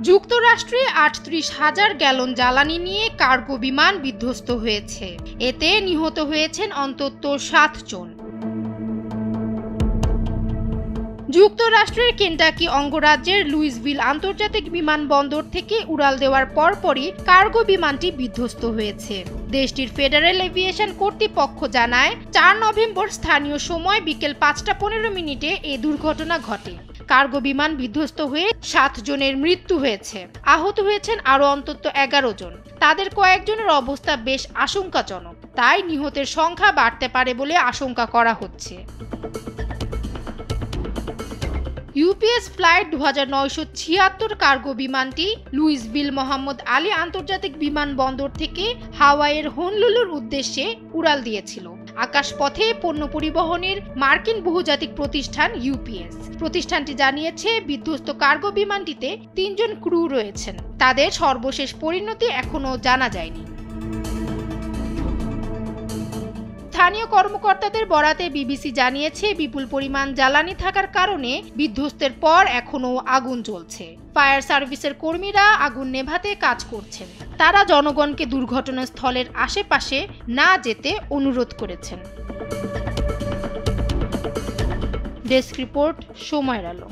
যুক্তরাষ্ট্রে ৩৮,০০০ গ্যালন জ্বালানি নিয়ে কার্গো বিমান বিধ্বস্ত হয়েছে। এতে নিহত হয়েছেন অন্তত ৭ জন। যুক্তরাষ্ট্রের কেন্টাকি অঙ্গরাজ্যের লুইসভিল আন্তর্জাতিক বিমানবন্দর থেকে উড়াল দেওয়ার পরপরই কার্গো বিমানটি বিধ্বস্ত হয়েছে। দেশটির ফেডারেল এভিয়েশন কর্তৃপক্ষ জানায়, ৪ নভেম্বর স্থানীয় সময় বিকেল ৫টা ১৫ এ দুর্ঘটনা ঘটে। কার্গো বিমান বিধ্বস্ত হয়ে ৭ জনের মৃত্যু হয়েছে। আহত হয়েছেন আরও অন্তত ১১ জন। তাদের কয়েকজনের অবস্থা বেশ আশঙ্কাজনক, তাই নিহতের সংখ্যা বাড়তে পারে বলে আশঙ্কা করা হচ্ছে। ইউপিএস ফ্লাইট ২৯৭৬ কার্গো বিমানটি লুইসভিল মোহাম্মদ আলী আন্তর্জাতিক বিমানবন্দর থেকে হাওয়াইয়ের হোনলুলুর উদ্দেশ্যে উড়াল দিয়েছিল। আকাশপথে পণ্য পরিবহনের মার্কিন বহুজাতিক প্রতিষ্ঠান ইউপিএস। প্রতিষ্ঠানটি জানিয়েছে, বিধ্বস্ত কার্গো বিমানটিতে ৩ জন ক্রু রয়েছেন। তাদের সর্বশেষ পরিণতি এখনও জানা যায়নি। স্থানীয় কর্মকর্তাদের বরাতে বিবিসি জানিয়েছে, বিপুল পরিমাণ জ্বালানি থাকার কারণে বিধ্বস্তের পর এখনও আগুন জ্বলছে। ফায়ার সার্ভিসের কর্মীরা আগুন নেভাতে কাজ করছেন। তারা জনগণকে দুর্ঘটনাস্থলের আশেপাশে না যেতে অনুরোধ করেছেন। ডেস্ক রিপোর্ট, সময়ের আলো।